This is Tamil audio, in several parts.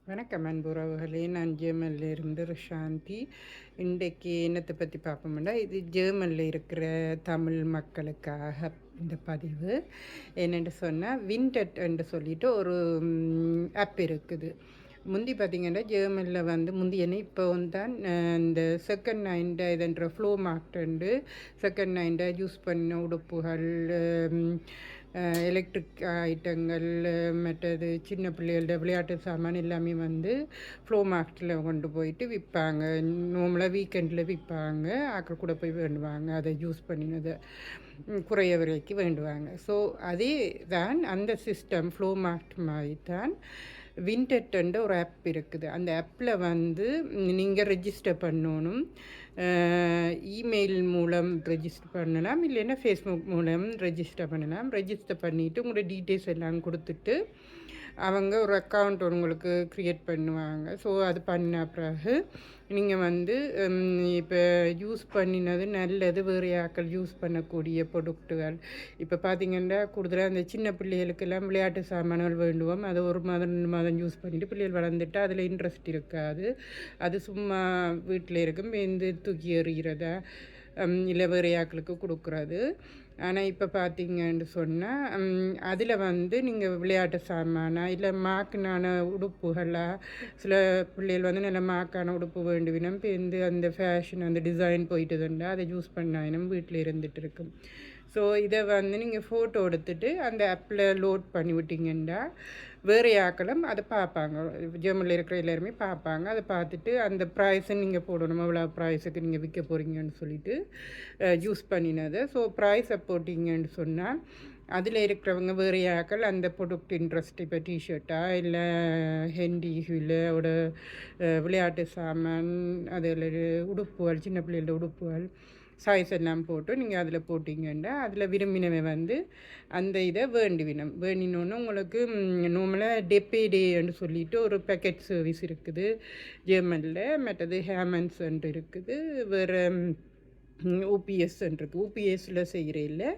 வணக்கம் அன்புறவுகளே, நான் ஜெர்மனில் இருந்து ரிஷாந்தி. இன்றைக்கு என்னத்தை பற்றி பார்ப்போம்னா, இது ஜெர்மனில் இருக்கிற தமிழ் மக்களுக்காக இந்த பதிவு. என்னென்று சொன்னால், விண்டட் என்று சொல்லிட்டு ஒரு ஆப் இருக்குது. முந்தி பார்த்திங்கன்னா ஜெர்மனில் முந்தியனே இப்போ தான் இந்த செகண்ட் ஹேண்ட் இதுன்ற ஃப்ளோ மார்க்டண்டு செகண்ட் ஹேண்டை யூஸ் பண்ண உடுப்புகள், எலக்ட்ரிக் ஐட்டங்கள், மற்றது சின்ன பிள்ளைகளோட விளையாட்டு சாமான் எல்லாமே ஃப்ளோ மார்க்கெட்டில் கொண்டு போயிட்டு விற்பாங்க. நார்மலாக வீக்கெண்டில் விற்பாங்க. ஆக்கள் கூட போய் வேண்டுவாங்க, அதை யூஸ் பண்ணினதை குறைய விலைக்கு வேண்டுவாங்க. ஸோ அதே தான் அந்த சிஸ்டம் ஃப்ளோ மார்க்கெட் மாதிரி தான் விண்டட்ன்ற ஒரு ஆப் இருக்குது. அந்த ஆப்பில் நீங்கள் ரெஜிஸ்டர் பண்ணணும். இமெயில் மூலம் ரெஜிஸ்டர் பண்ணலாம், இல்லைன்னா ஃபேஸ்புக் மூலம் ரெஜிஸ்டர் பண்ணலாம். ரெஜிஸ்டர் பண்ணிவிட்டு உங்களோட டீட்டெயில்ஸ் எல்லாம் கொடுத்துட்டு அவங்க ஒரு அக்கௌண்ட் உங்களுக்கு க்ரியேட் பண்ணுவாங்க. ஸோ அது பண்ண பிறகு நீங்கள் இப்போ யூஸ் பண்ணினது நல்லது, வேறு ஆக்கள் யூஸ் பண்ணக்கூடிய ப்ரொடக்ட்டுகள். இப்போ பார்த்திங்கன்னா கூடுதலாக அந்த சின்ன பிள்ளைகளுக்கெல்லாம் விளையாட்டு சாமான்கள் வேண்டுவோம். அதை ஒரு மாதம் 2 மாதம் யூஸ் பண்ணிவிட்டு பிள்ளைகள் வளர்ந்துட்டு அதில் இன்ட்ரெஸ்ட் இருக்காது. அது சும்மா வீட்டில் இருக்கும், தூக்கி எறிகிறதா இல்லை வேறு ஆக்களுக்கு கொடுக்குறது. ஆனால் இப்போ பார்த்தீங்கன்னு சொன்னால் அதில் நீங்கள் விளையாட்டு சாமானா இல்லை மாக்குனான உடுப்புகளாக சில பிள்ளைகள் நல்ல மாக்கான உடுப்பு வேண்டுவினம் அந்த ஃபேஷன் அந்த டிசைன் போயிட்டுதுண்டா அதை யூஸ் பண்ணாயினும் வீட்டில் இருந்துகிட்டு இருக்கும். ஸோ இதை நீங்கள் ஃபோட்டோ எடுத்துகிட்டு அந்த ஆப்பில் லோட் பண்ணி விட்டிங்கன்னா வேறு ஆக்களும் அதை பார்ப்பாங்க. ஜெர்மனில் இருக்கிற எல்லாருமே பார்ப்பாங்க. அதை பார்த்துட்டு அந்த ப்ரைஸை நீங்கள் போடணும், எவ்வளோ ப்ரைஸுக்கு நீங்கள் விற்க போகிறீங்கன்னு சொல்லிவிட்டு யூஸ் பண்ணினது. ஸோ ப்ரைஸை போட்டிங்கன்னு சொன்னால் அதில் இருக்கிறவங்க வேறு ஆக்கள் அந்த ப்ரொடக்ட் இன்ட்ரெஸ்ட், இப்போ டிஷர்ட்டாக இல்லை ஹெண்டியில் விளையாட்டு சாமான், அதில் உடுப்புகள், சின்ன பிள்ளைகளோட உடுப்புகள் சைஸ் எல்லாம் போட்டு நீங்கள் அதில் போட்டிங்கன்னா அதில் விரும்பினவை அந்த இதை வேண்டினோன்னு உங்களுக்கு நார்மலாக டெப்பேடேன்னு சொல்லிட்டு ஒரு பேக்கெட் சர்வீஸ் இருக்குது ஜெர்மனில். மற்றது ஹேமன்ஸ்ன்ட்டு இருக்குது, வேறு ஓபிஎஸ்ன்னு இருக்குது. ஓபிஎஸ்சில் செய்கிற இல்லை,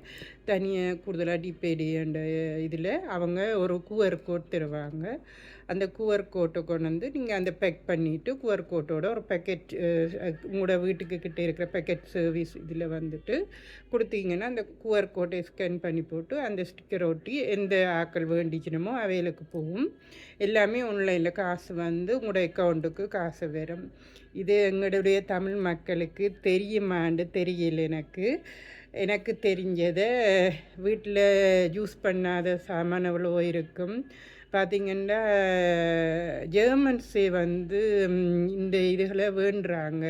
தனியாக கூடுதலாக டிபேடி அண்ட் இதில் அவங்க ஒரு QR கோட் தருவாங்க. அந்த QR கோட்டை கொண்டு நீங்கள் அந்த பேக் பண்ணிவிட்டு QR கோட்டோட ஒரு பேக்கெட் உங்களோட வீட்டுக்கு கிட்டே இருக்கிற பேக்கெட் சர்வீஸ் இதில் கொடுத்தீங்கன்னா அந்த QR கோட்டை ஸ்கேன் பண்ணி போட்டு அந்த ஸ்டிக்கர் ஒட்டி எந்த ஆக்கள் வேண்டிச்சினமோ அவைகளுக்கு போகும். எல்லாமே ஆன்லைனில் காசு உங்களோட அக்கௌண்ட்டுக்கு காசு வரும். இது எங்களுடைய தமிழ் மக்களுக்கு தெரியுமான்னு தெரியல. எனக்கு தெரிஞ்சதை வீட்டில் யூஸ் பண்ணாத சாமான் எவ்வளோ இருக்கும். பார்த்திங்கன்னா ஜெர்மன்ஸே இந்த இதுகளை வேண்டுறாங்க.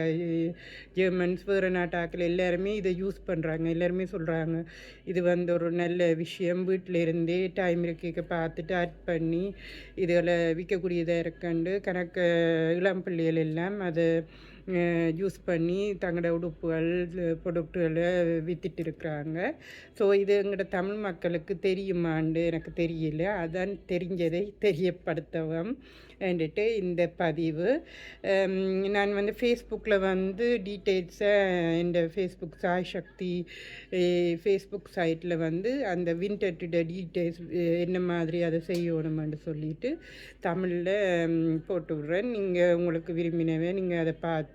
ஜெர்மன்ஸ் வேறு நாட்டாக்கள் எல்லாருமே இதை யூஸ் பண்ணுறாங்க. எல்லாருமே சொல்கிறாங்க இது ஒரு நல்ல விஷயம், வீட்டில் இருந்தே டைம் இருக்க பார்த்துட்டு ஆட் பண்ணி இதில் விற்கக்கூடியதாக இருக்கண்டு இளம் பிள்ளைகள் எல்லாம் அதை யூஸ் பண்ணி தங்களோட உடுப்புகள் ப்ரொடக்டுகளை விற்றுட்டு இருக்கிறாங்க. ஸோ இது எங்களோட தமிழ் மக்களுக்கு தெரியுமான்னு எனக்கு தெரியல. அதான் தெரிஞ்சதை தெரியப்படுத்தவும் என்றுட்டு இந்த பதிவு. நான் ஃபேஸ்புக்கில் டீட்டெயில்ஸை இந்த ஃபேஸ்புக் சாய் சக்தி ஃபேஸ்புக் சைட்டில் அந்த விண்டட்டோட டீட்டெயில்ஸ் என்ன மாதிரி அதை செய்யணுமென்று சொல்லிட்டு தமிழில் போட்டு விட்றேன். நீங்கள் உங்களுக்கு விரும்பினவே நீங்கள் அதை பார்த்து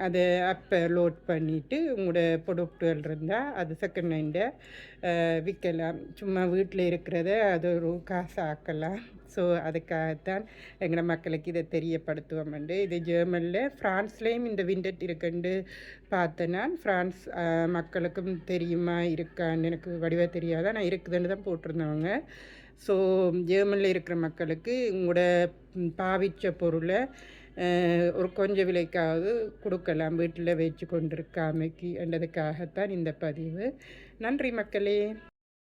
அதை அப்போ லோட் பண்ணிவிட்டு உங்களோட ப்ரொடக்டுகள் இருந்தால் அது செகண்ட் ஹேண்டை விற்கலாம். சும்மா வீட்டில் இருக்கிறத அது ஒரு காசு ஆக்கலாம். ஸோ அதுக்காகத்தான் எங்களோட மக்களுக்கு இதை தெரியப்படுத்துவோம்ண்டு. இது ஜெர்மனில், ஃப்ரான்ஸ்லேயும் இந்த விண்டட் இருக்குன்னு பார்த்தேன் நான். ஃப்ரான்ஸ் மக்களுக்கும் தெரியுமா இருக்கான்னு எனக்கு வடிவாக தெரியாத, நான் இருக்குதுன்னு தான் போட்டிருந்தவங்க. ஸோ ஜெர்மனில் இருக்கிற மக்களுக்கு உங்களோட பாவிச்ச பொருளை ஒரு கொஞ்சம் விலைக்காவது கொடுக்கலாம், வீட்டில் வச்சு கொண்டிருக்காமைக்கு என்றதுக்காகத்தான் இந்த பதிவு. நன்றி மக்களே.